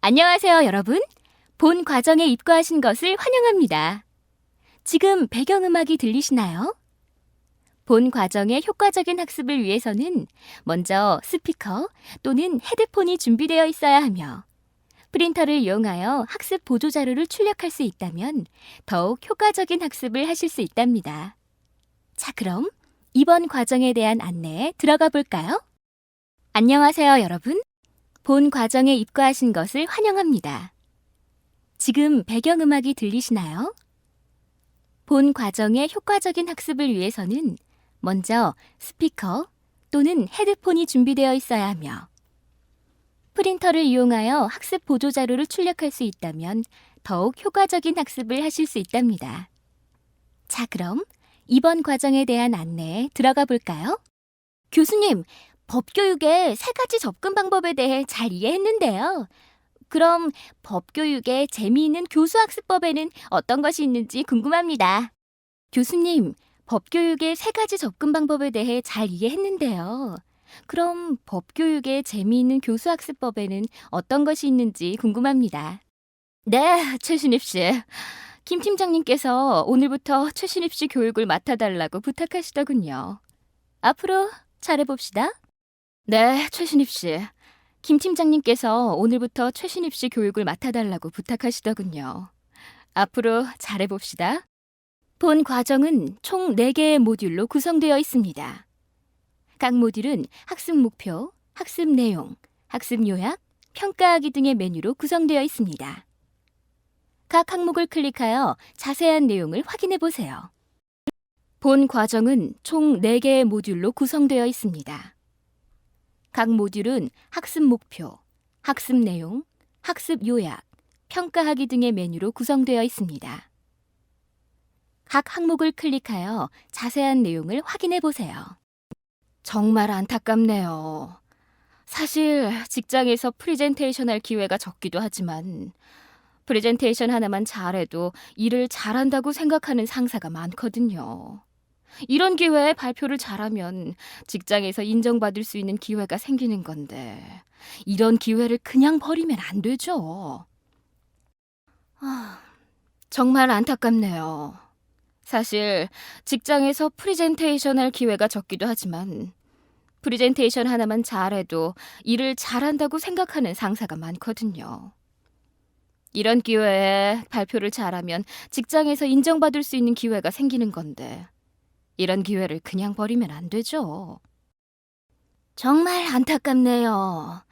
안녕하세요, 여러분. 본 과정에 입과하신 것을 환영합니다. 지금 배경음악이 들리시나요? 본 과정의 효과적인 학습을 위해서는 먼저 스피커 또는 헤드폰이 준비되어 있어야 하며 프린터를 이용하여 학습 보조 자료를 출력할 수 있다면 더욱 효과적인 학습을 하실 수 있답니다. 자, 그럼 이번 과정에 대한 안내에 들어가 볼까요? 안녕하세요, 여러분. 본 과정에 입과하신 것을 환영합니다. 지금 배경음악이 들리시나요? 본 과정의 효과적인 학습을 위해서는 먼저 스피커 또는 헤드폰이 준비되어 있어야 하며 프린터를 이용하여 학습 보조 자료를 출력할 수 있다면 더욱 효과적인 학습을 하실 수 있답니다. 자, 그럼 이번 과정에 대한 안내에 들어가 볼까요? 교수님, 법교육의 3가지 접근 방법에 대해 잘 이해했는데요. 그럼 법교육의 재미있는 교수학습법에는 어떤 것이 있는지 궁금합니다. 교수님, 법교육의 3가지 접근 방법에 대해 잘 이해했는데요. 그럼 법교육의 재미있는 교수학습법에는 어떤 것이 있는지 궁금합니다. 네, 최신입 씨. 김 팀장님께서 오늘부터 최신입 씨 교육을 맡아달라고 부탁하시더군요. 앞으로 잘해봅시다. 네, 최신입 씨. 김 팀장님께서 오늘부터 최신입 씨 교육을 맡아달라고 부탁하시더군요. 앞으로 잘해봅시다. 본 과정은 총 4개의 모듈로 구성되어 있습니다. 각 모듈은 학습 목표, 학습 내용, 학습 요약, 평가하기 등의 메뉴로 구성되어 있습니다. 각 항목을 클릭하여 자세한 내용을 확인해 보세요. 본 과정은 총 4개의 모듈로 구성되어 있습니다. 각 모듈은 학습 목표, 학습 내용, 학습 요약, 평가하기 등의 메뉴로 구성되어 있습니다. 각 항목을 클릭하여 자세한 내용을 확인해 보세요. 정말 안타깝네요. 사실 직장에서 프레젠테이션 할 기회가 적기도 하지만 프레젠테이션 하나만 잘해도 일을 잘한다고 생각하는 상사가 많거든요. 이런 기회에 발표를 잘하면 직장에서 인정받을 수 있는 기회가 생기는 건데 이런 기회를 그냥 버리면 안 되죠. 정말 안타깝네요. 사실 직장에서 프레젠테이션 할 기회가 적기도 하지만 프레젠테이션 하나만 잘해도 일을 잘한다고 생각하는 상사가 많거든요. 이런 기회에 발표를 잘하면 직장에서 인정받을 수 있는 기회가 생기는 건데 이런 기회를 그냥 버리면 안 되죠. 정말 안타깝네요.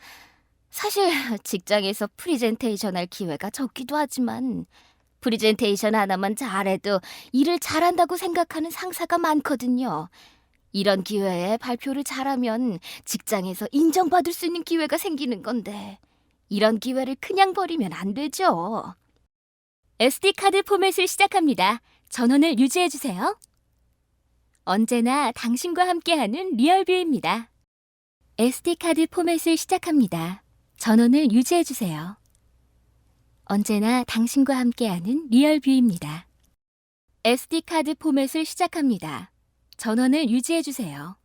사실 직장에서 프레젠테이션 할 기회가 적기도 하지만 프레젠테이션 하나만 잘해도 일을 잘한다고 생각하는 상사가 많거든요. 이런 기회에 발표를 잘하면 직장에서 인정받을 수 있는 기회가 생기는 건데 이런 기회를 그냥 버리면 안 되죠. SD카드 포맷을 시작합니다. 전원을 유지해주세요. 언제나 당신과 함께하는 리얼뷰입니다. SD카드 포맷을 시작합니다. 전원을 유지해주세요. 언제나 당신과 함께하는 리얼뷰입니다. SD카드 포맷을 시작합니다. 전원을 유지해주세요.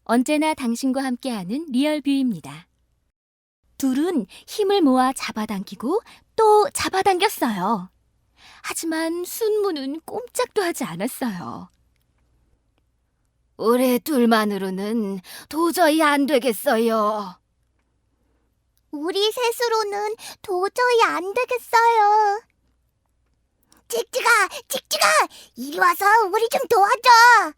언제나 당신과 함께하는 리얼뷰입니다. 둘은 힘을 모아 잡아당기고 또 잡아당겼어요. 하지만 순무는 꼼짝도 하지 않았어요. 우리 둘만으로는 도저히 안 되겠어요. 우리 셋으로는 도저히 안 되겠어요. 찍찍아, 이리 와서 우리 좀 도와줘.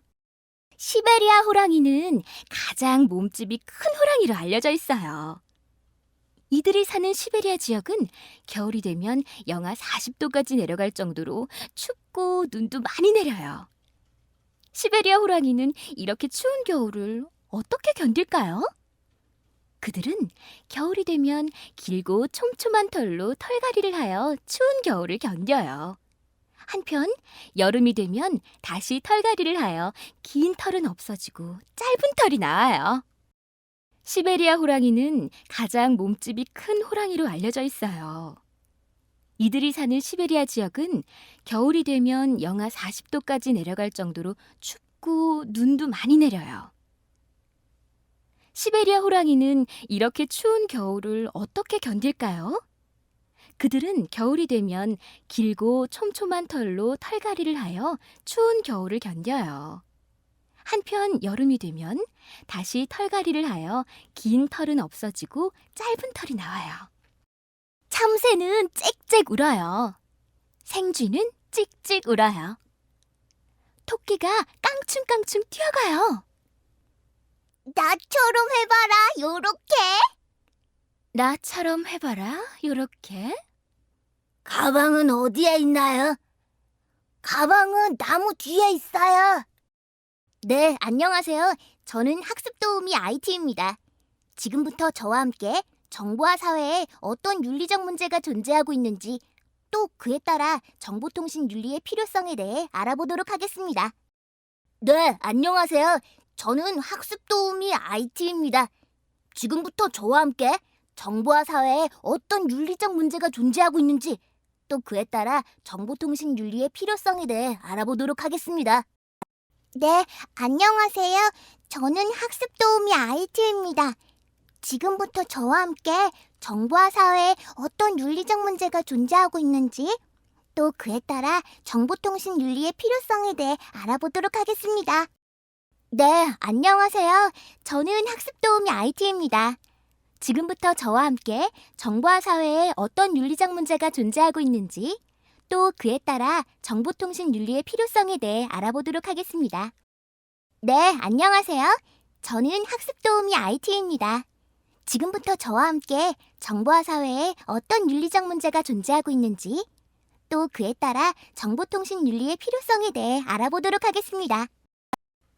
시베리아 호랑이는 가장 몸집이 큰 호랑이로 알려져 있어요. 이들이 사는 시베리아 지역은 겨울이 되면 영하 40도까지 내려갈 정도로 춥고 눈도 많이 내려요. 시베리아 호랑이는 이렇게 추운 겨울을 어떻게 견딜까요? 그들은 겨울이 되면 길고 촘촘한 털로 털갈이를 하여 추운 겨울을 견뎌요. 한편 여름이 되면 다시 털갈이를 하여 긴 털은 없어지고 짧은 털이 나와요. 시베리아 호랑이는 가장 몸집이 큰 호랑이로 알려져 있어요. 이들이 사는 시베리아 지역은 겨울이 되면 영하 40도까지 내려갈 정도로 춥고 눈도 많이 내려요. 시베리아 호랑이는 이렇게 추운 겨울을 어떻게 견딜까요? 그들은 겨울이 되면 길고 촘촘한 털로 털갈이를 하여 추운 겨울을 견뎌요. 한편 여름이 되면 다시 털갈이를 하여 긴 털은 없어지고 짧은 털이 나와요. 참새는 짹짹 울어요. 생쥐는 찍찍 울어요. 토끼가 깡충깡충 뛰어가요. 나처럼 해봐라, 요렇게. 나처럼 해봐라, 요렇게. 가방은 어디에 있나요? 가방은 나무 뒤에 있어요. 네, 안녕하세요. 저는 학습도우미 IT입니다. 지금부터 저와 함께 정보화 사회에 어떤 윤리적 문제가 존재하고 있는지, 또 그에 따라 정보통신 윤리의 필요성에 대해 알아보도록 하겠습니다. 네, 안녕하세요. 저는 학습도우미 IT입니다. 지금부터 저와 함께 정보화 사회에 어떤 윤리적 문제가 존재하고 있는지, 또 그에 따라 정보통신 윤리의 필요성에 대해 알아보도록 하겠습니다. 네, 안녕하세요. 저는 학습도우미 IT입니다. 지금부터 저와 함께 정보화 사회에 어떤 윤리적 문제가 존재하고 있는지, 또 그에 따라 정보통신 윤리의 필요성에 대해 알아보도록 하겠습니다. 네, 안녕하세요. 저는 학습도우미 IT입니다. 지금부터 저와 함께 정보화 사회에 어떤 윤리적 문제가 존재하고 있는지, 또 그에 따라 정보통신 윤리의 필요성에 대해 알아보도록 하겠습니다. 네, 안녕하세요. 저는 학습도우미 IT입니다. 지금부터 저와 함께 정보화 사회에 어떤 윤리적 문제가 존재하고 있는지, 또 그에 따라 정보통신 윤리의 필요성에 대해 알아보도록 하겠습니다.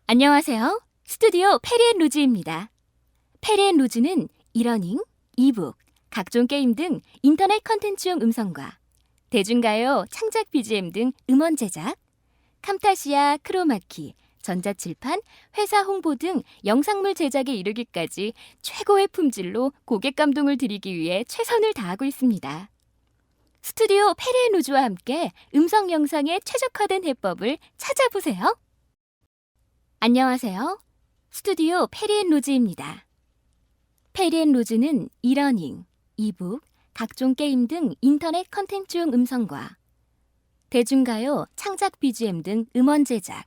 안녕하세요. 스튜디오 페리앤루즈입니다. 페리앤루즈는 이러닝, 이북, 각종 게임 등 인터넷 컨텐츠용 음성과 대중가요, 창작 BGM 등 음원 제작, 캄타시아, 크로마키, 전자칠판, 회사 홍보 등 영상물 제작에 이르기까지 최고의 품질로 고객 감동을 드리기 위해 최선을 다하고 있습니다. 스튜디오 페리앤루즈와 함께 음성 영상에 최적화된 해법을 찾아보세요. 안녕하세요. 스튜디오 페리앤루즈입니다. 페리앤루즈는 이러닝, 이북, 각종 게임 등 인터넷 컨텐츠용 음성과 대중가요, 창작 BGM 등 음원 제작,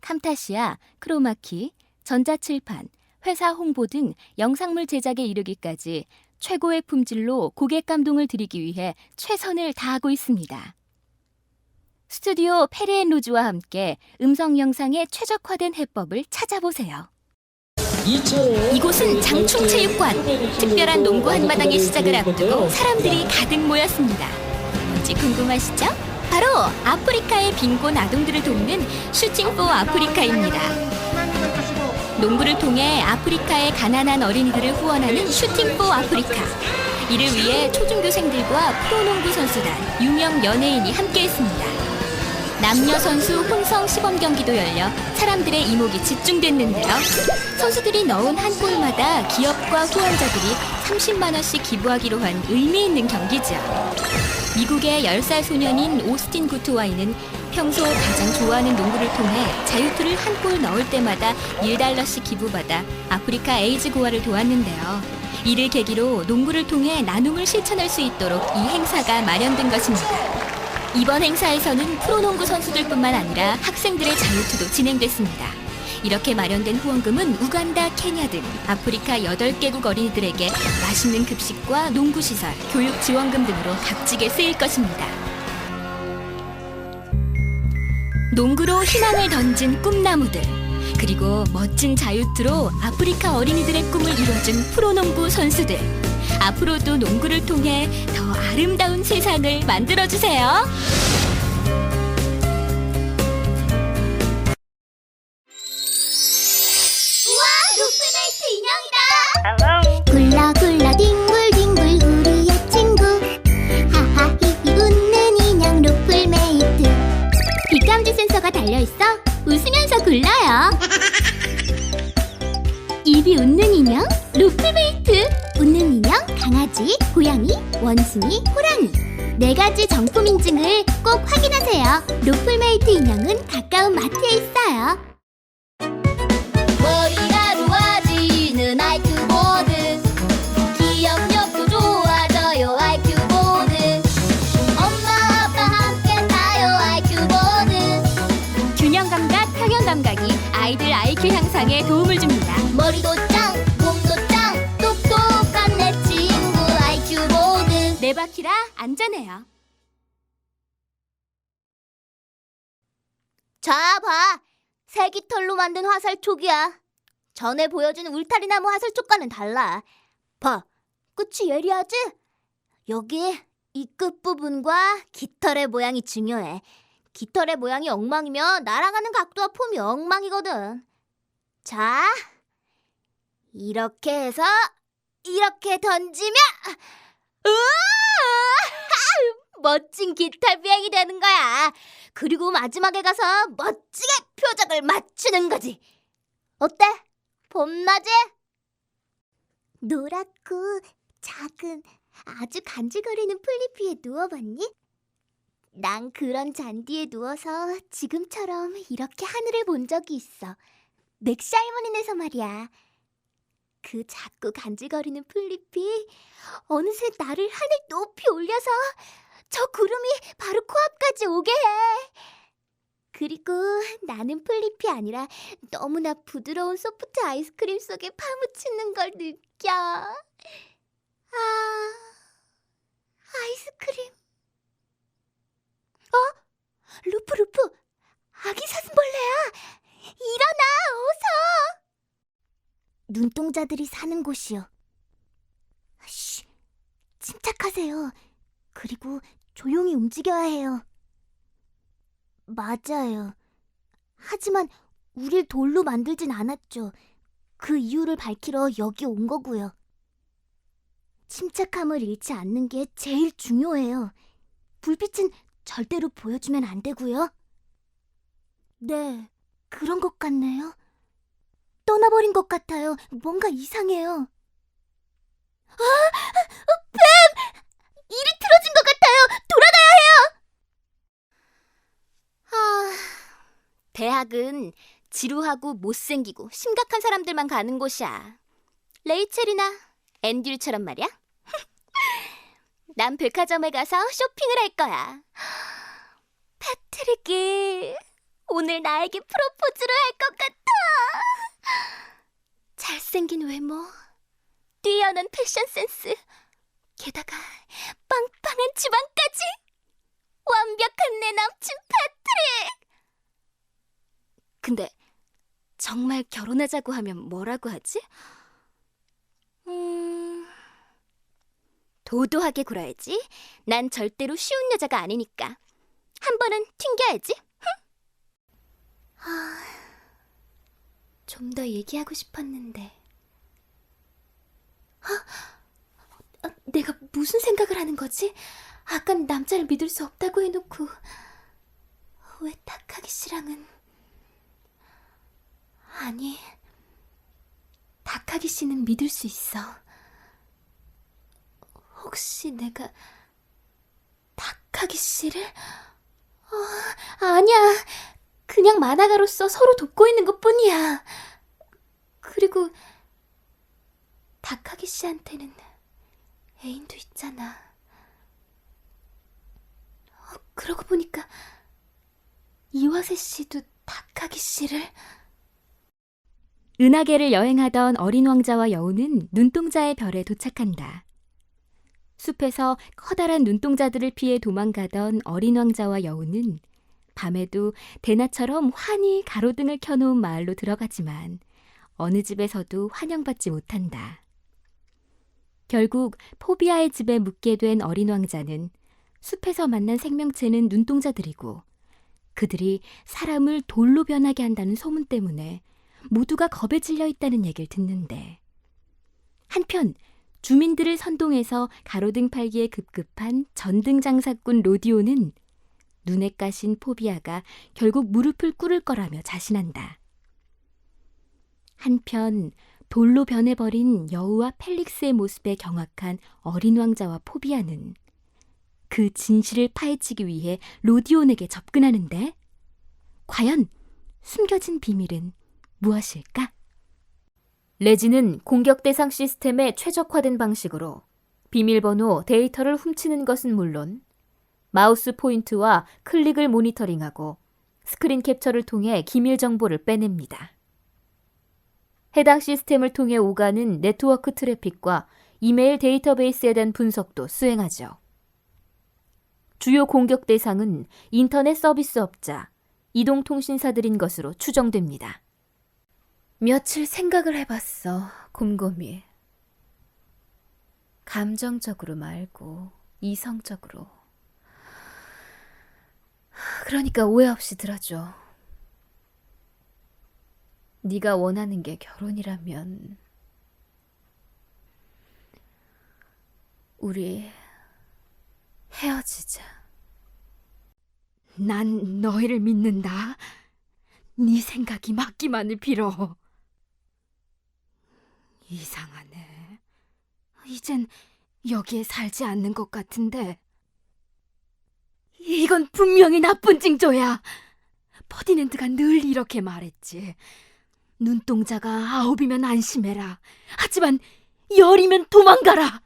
캄타시아, 크로마키, 전자칠판, 회사 홍보 등 영상물 제작에 이르기까지 최고의 품질로 고객 감동을 드리기 위해 최선을 다하고 있습니다. 스튜디오 페리앤루즈와 함께 음성 영상에 최적화된 해법을 찾아보세요. 이곳은 장충체육관. 특별한 농구 한마당의 시작을 앞두고 사람들이 가득 모였습니다. 뭔지 궁금하시죠? 바로 아프리카의 빈곤 아동들을 돕는 슈팅 포 아프리카입니다. 농구를 통해 아프리카의 가난한 어린이들을 후원하는 슈팅 포 아프리카. 이를 위해 초중교생들과 프로농구 선수단, 유명 연예인이 함께했습니다. 남녀 선수 혼성 시범 경기도 열려 사람들의 이목이 집중됐는데요. 선수들이 넣은 한 골마다 기업과 후원자들이 30만 원씩 기부하기로 한 의미 있는 경기죠. 미국의 10살 소년인 오스틴 구트와이는 평소 가장 좋아하는 농구를 통해 자유투를 한 골 넣을 때마다 $1씩 기부받아 아프리카 에이즈 고아를 도왔는데요. 이를 계기로 농구를 통해 나눔을 실천할 수 있도록 이 행사가 마련된 것입니다. 이번 행사에서는 프로농구 선수들뿐만 아니라 학생들의 자유투도 진행됐습니다. 이렇게 마련된 후원금은 우간다, 케냐 등 아프리카 8개국 어린이들에게 맛있는 급식과 농구시설, 교육 지원금 등으로 값지게 쓰일 것입니다. 농구로 희망을 던진 꿈나무들, 그리고 멋진 자유투로 아프리카 어린이들의 꿈을 이뤄준 프로농구 선수들. 앞으로도 농구를 통해 더 아름다운 세상을 만들어주세요. 우와, 루프메이트 인형이다. 굴러 굴러 뒹굴뒹굴 우리의 친구. 하하 히히 웃는 인형 루플메이트. 빛감지 센서가 달려있어 웃으면서 굴러요. 입이 웃는 인형 루플메이트. 웃는 인형 강아지, 고양이, 원숭이, 호랑이. 4가지 정품 인증을 꼭 확인하세요. 루플메이트 인형은 가까운 마트에 있어요. 머리가 좋아지는 머리도 짱, 몸도 짱, 똑똑한 내 친구 IQ 모드. 네 바퀴라 안전해요. 자, 봐. 새 깃털로 만든 화살촉이야. 전에 보여준 울타리나무 화살촉과는 달라. 봐, 끝이 예리하지? 여기 이 끝부분과 깃털의 모양이 중요해. 깃털의 모양이 엉망이면 날아가는 각도와 폼이 엉망이거든. 자, 이렇게 해서 이렇게 던지면 우와! 멋진 깃털 비행이 되는 거야. 그리고 마지막에 가서 멋지게 표적을 맞추는 거지. 어때? 봄나지? 노랗고 작은 아주 간질거리는 플리피에 누워봤니? 난 그런 잔디에 누워서 지금처럼 이렇게 하늘을 본 적이 있어. 맥샤이머닌에서 말이야. 그 작고 간질거리는 플리피 어느새 나를 하늘 높이 올려서 저 구름이 바로 코앞까지 오게 해. 그리고 나는 플리피 아니라 너무나 부드러운 소프트 아이스크림 속에 파묻히는 걸 느껴. 아, 아이스크림. 루프, 아기 사슴벌레야. 일어나, 어서. 눈동자들이 사는 곳이요. 쉬, 침착하세요. 그리고 조용히 움직여야 해요. 맞아요. 하지만 우릴 돌로 만들진 않았죠. 그 이유를 밝히러 여기 온 거고요. 침착함을 잃지 않는 게 제일 중요해요. 불빛은 절대로 보여주면 안 되고요. 네, 그런 것 같네요. 떠나버린 것 같아요. 뭔가 이상해요. 뱀! 일이 틀어진 것 같아요. 돌아가야 해요. 대학은 지루하고 못생기고 심각한 사람들만 가는 곳이야. 레이첼이나 앤드류처럼 말이야. 난 백화점에 가서 쇼핑을 할 거야. 패트릭이 오늘 나에게 프로포즈를 할 것 같아. 잘생긴 외모, 뛰어난 패션 센스, 게다가 빵빵한 지방까지. 완벽한 내 남친 패트릭. 근데 정말 결혼하자고 하면 뭐라고 하지? 도도하게 굴어야지. 난 절대로 쉬운 여자가 아니니까. 한 번은 튕겨야지. 좀 더 얘기하고 싶었는데. 내가 무슨 생각을 하는 거지? 아깐 남자를 믿을 수 없다고 해놓고 왜 타카기 씨랑은... 아니, 타카기 씨는 믿을 수 있어. 혹시 내가 타카기 씨를... 아니야. 그냥 만화가로서 서로 돕고 있는 것뿐이야. 그리고 타카기 씨한테는 애인도 있잖아. 그러고 보니까 이와세 씨도 타카기 씨를... 은하계를 여행하던 어린 왕자와 여우는 눈동자의 별에 도착한다. 숲에서 커다란 눈동자들을 피해 도망가던 어린 왕자와 여우는 밤에도 대낮처럼 환히 가로등을 켜놓은 마을로 들어가지만 어느 집에서도 환영받지 못한다. 결국 포비아의 집에 묵게 된 어린 왕자는 숲에서 만난 생명체는 눈동자들이고 그들이 사람을 돌로 변하게 한다는 소문 때문에 모두가 겁에 질려 있다는 얘기를 듣는데, 한편 주민들을 선동해서 가로등 팔기에 급급한 전등 장사꾼 로디오는 눈에 까신 포비아가 결국 무릎을 꿇을 거라며 자신한다. 한편 돌로 변해버린 여우와 펠릭스의 모습에 경악한 어린 왕자와 포비아는 그 진실을 파헤치기 위해 로디온에게 접근하는데, 과연 숨겨진 비밀은 무엇일까? 레지는 공격 대상 시스템에 최적화된 방식으로 비밀번호 데이터를 훔치는 것은 물론 마우스 포인트와 클릭을 모니터링하고 스크린 캡처를 통해 기밀 정보를 빼냅니다. 해당 시스템을 통해 오가는 네트워크 트래픽과 이메일 데이터베이스에 대한 분석도 수행하죠. 주요 공격 대상은 인터넷 서비스업자, 이동통신사들인 것으로 추정됩니다. 며칠 생각을 해봤어, 곰곰이. 감정적으로 말고 이성적으로. 그러니까 오해 없이 들어줘. 네가 원하는 게 결혼이라면 우리 헤어지자. 난 너희를 믿는다. 네 생각이 맞기만을 빌어. 이상하네. 이젠 여기에 살지 않는 것 같은데. 이건 분명히 나쁜 징조야. 퍼디낸드가 늘 이렇게 말했지. 눈동자가 9이면 안심해라. 하지만 10이면 도망가라.